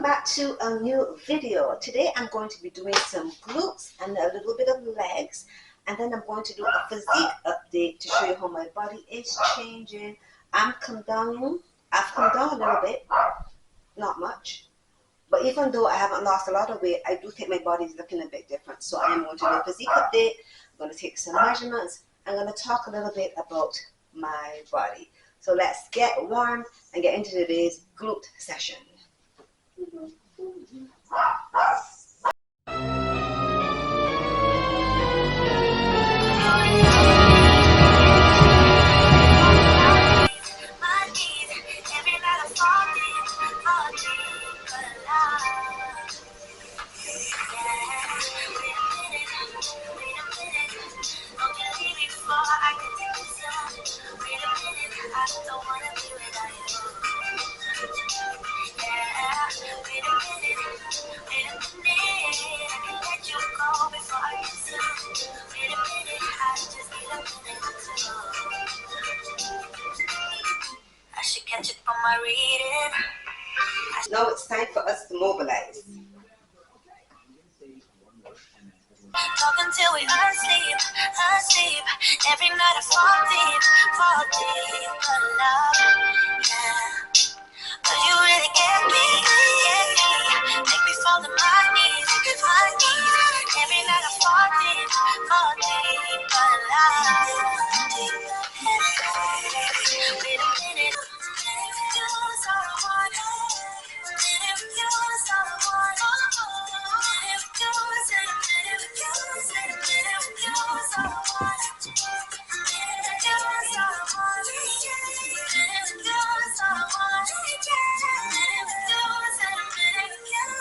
back to a new video. Today I'm going to be doing some glutes and a little bit of legs, and then I'm going to do a physique update to show you how my body is changing. I've come down a little bit, not much, but even though I haven't lost a lot of weight, I do think my body is looking a bit different. So I am going to do a physique update. I'm going to take some measurements. I'm going to talk a little bit about my body. So let's get warm and get into today's glute session. Now it's time for us to mobilize. Talk until we asleep. Every night I fall deep, but love, yeah. But you really get me, make me fall to my knees. Every night I fall deep, but love. Wait a minute, you was all I wanted. You was all I wanted. You was in a minute with you, you was all I wanted. You was all I wanted. You was all I wanted. You was in a minute with you,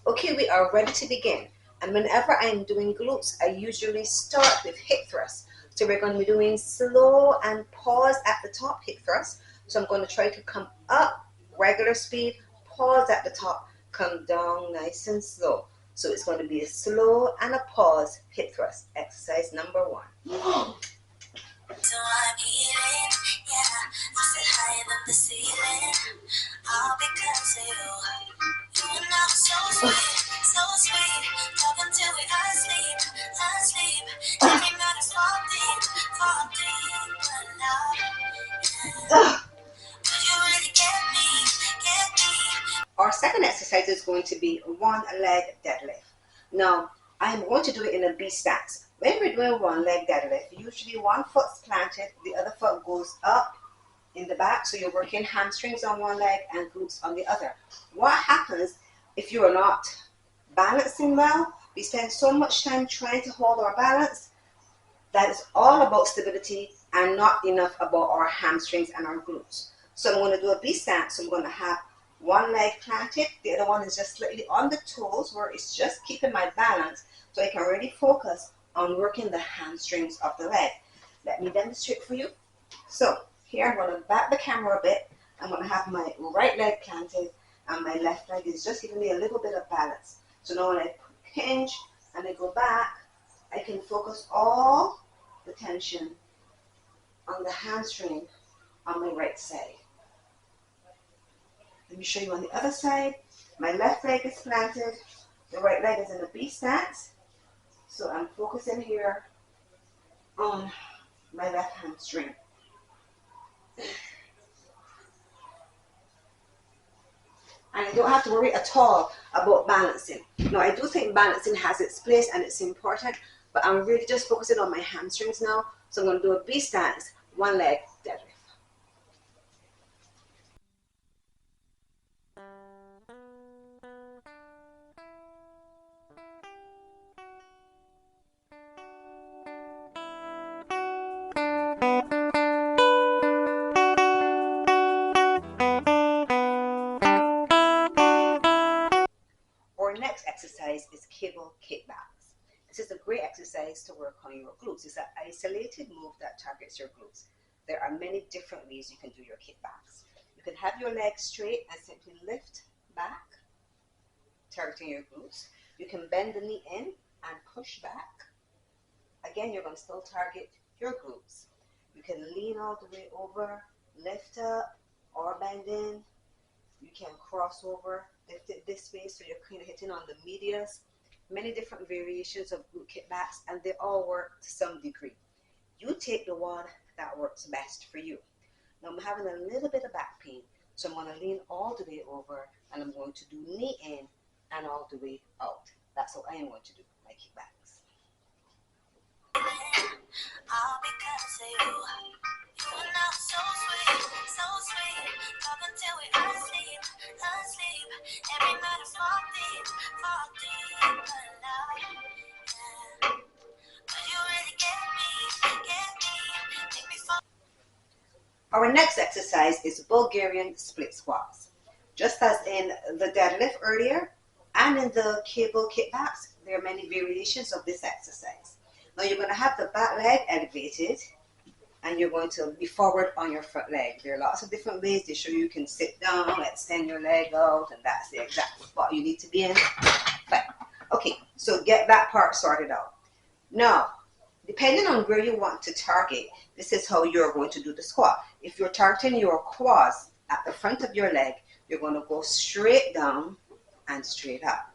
Okay, we are ready to begin. And whenever I'm doing glutes, I usually start with hip thrusts. So we're going to be doing slow and pause at the top hip thrust. So I'm going to try to come up, regular speed, pause at the top, come down nice and slow. So it's going to be a slow and a pause hip thrust. Exercise number 1. so I'm healing, yeah. I sit higher than the ceiling, all because of you. You and I were so sweet. Talk until we asleep. Every night I fall deep, but love, yeah. But you really get me. Our second exercise is going to be one leg deadlift. Now, I'm going to do it in a B stance. When we're doing one leg deadlift, usually one foot's planted, the other foot goes up in the back, so you're working hamstrings on one leg and glutes on the other. What happens if you are not balancing well? We spend so much time trying to hold our balance that it's all about stability and not enough about our hamstrings and our glutes. So I'm going to do a B stance. So I'm going to have one leg planted, the other one is just slightly on the toes where it's just keeping my balance so I can really focus on working the hamstrings of the leg. Let me demonstrate for you. So here I'm going to back the camera a bit. I'm going to have my right leg planted and my left leg is just giving me a little bit of balance. So now when I hinge and I go back, I can focus all the tension on the hamstring on my right side. Let me show you on the other side. My left leg is planted, the right leg is in a B stance. So I'm focusing here on my left hamstring. And I don't have to worry at all about balancing. Now, I do think balancing has its place and it's important, but I'm really just focusing on my hamstrings now. So I'm going to do a B stance, one leg deadlift. Our next exercise is cable kickbacks. This is a great exercise to work on your glutes. It's an isolated move that targets your glutes. There are many different ways you can do your kickbacks. You can have your legs straight and simply lift back, targeting your glutes. You can bend the knee in and push back, Again, you're going to still target your glutes. You can lean all the way over, lift up, or bend in. You can cross over, lift it this way so you're kind of hitting on the medius. Many different variations of glute kickbacks, and they all work to some degree. You take the one that works best for you. Now I'm having a little bit of back pain, so I'm going to lean all the way over, and I'm going to do knee in and all the way out. That's what I am going to do, my kickbacks. All because of you. You and I were so sweet, so sweet. Talk until we asleep, asleep. Every night I fall deep, but love, yeah. But you really get me, make me fall. Our next exercise is Bulgarian split squats. Just as in the deadlift earlier and in the cable kickbacks, there are many variations of this exercise. Now you're going to have the back leg elevated and you're going to be forward on your front leg. There are lots of different ways. They show you can sit down, extend your leg out, and that's the exact spot you need to be in. Fine. Okay, so get that part sorted out. Now, depending on where you want to target, this is how you're going to do the squat. If you're targeting your quads at the front of your leg, you're going to go straight down and straight up,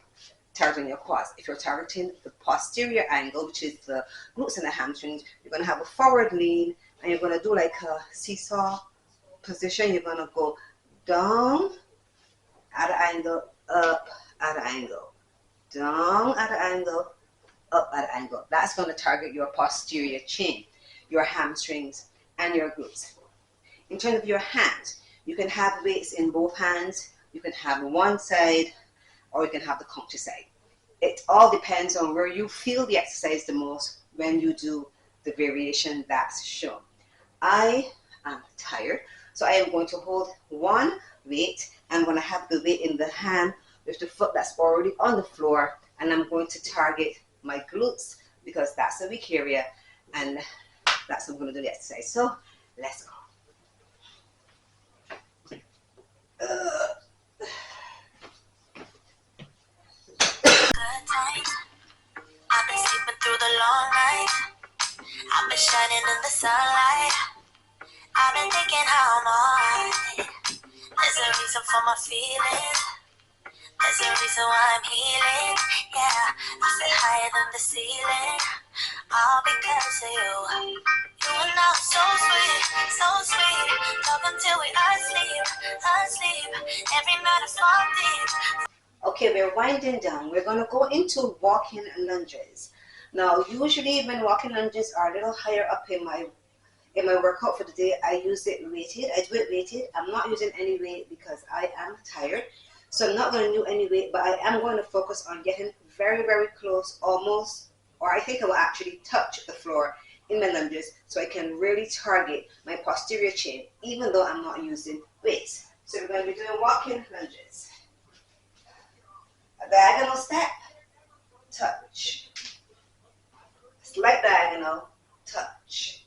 targeting your quads. If you're targeting the posterior angle, which is the glutes and the hamstrings, you're going to have a forward lean, and you're going to do like a seesaw position. You're going to go down at an angle, up at an angle, down at an angle, up at an angle. That's going to target your posterior chain, your hamstrings, and your glutes. In terms of your hands, you can have weights in both hands. You can have one side, or you can have the counter side. It all depends on where you feel the exercise the most when you do the variation that's shown. I am tired, so I am going to hold one weight. I'm going to have the weight in the hand with the foot that's already on the floor, and I'm going to target my glutes because that's a weak area, and that's how I'm going to do the exercise. So let's go. Good times. I've been sleeping through the long night. I've been shining in the sunlight. I've been thinking how am I. There's a reason for my feelings. There's a reason why I'm healing. Yeah, I feel higher than the ceiling. All because of you. You and I were so sweet, so sweet. Talk until we asleep, asleep. Every night I fall deep. Okay, we're winding down. We're going to go into walking lunges. Now, usually when walking lunges are a little higher up in my workout for the day, I use it weighted. I do it weighted. I'm not using any weight because I am tired. So I'm not going to do any weight, but I am going to focus on getting very, very close, almost, or I think I will actually touch the floor in my lunges so I can really target my posterior chain, even though I'm not using weights. So we're going to be doing walking lunges. A diagonal step, touch. Slight diagonal, touch.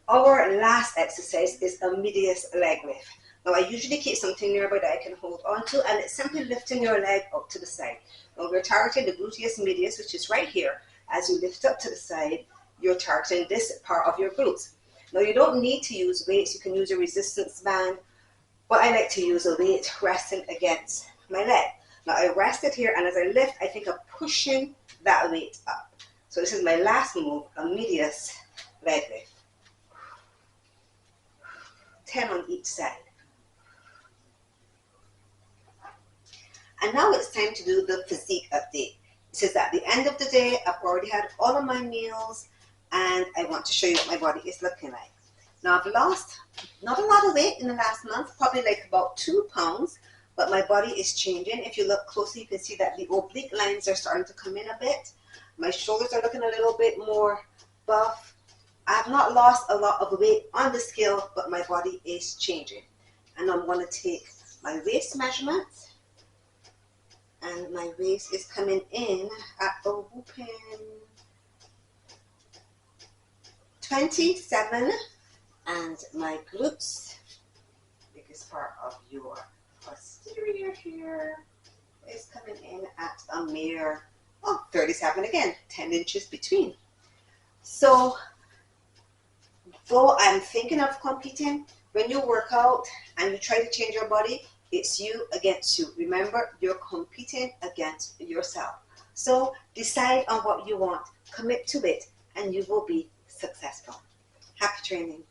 Our last exercise is a medius leg lift. Now I usually keep something nearby that I can hold on to, and it's simply lifting your leg up to the side. Now we're targeting the gluteus medius, which is right here. As you lift up to the side, you're targeting this part of your glutes. Now you don't need to use weights. You can use a resistance band, but I like to use a weight resting against my leg. Now I rest it here, and as I lift, I think I'm pushing that weight up. So this is my last move, a medius leg lift. 10 on each side. And now it's time to do the physique update. This is at the end of the day. I've already had all of my meals, and I want to show you what my body is looking like. Now I've lost not a lot of weight in the last month, probably like about 2 pounds, but my body is changing. If you look closely, you can see that the oblique lines are starting to come in a bit. My shoulders are looking a little bit more buff. I have not lost a lot of weight on the scale, but my body is changing. And I'm going to take my waist measurement, and my waist is coming in at a whooping 27, and my glutes, biggest part of your posterior here, is coming in at a mere 37 again, 10 inches between. So though I'm thinking of competing, when you work out and you try to change your body, it's you against you. Remember, you're competing against yourself. So decide on what you want, commit to it, and you will be successful. Happy training.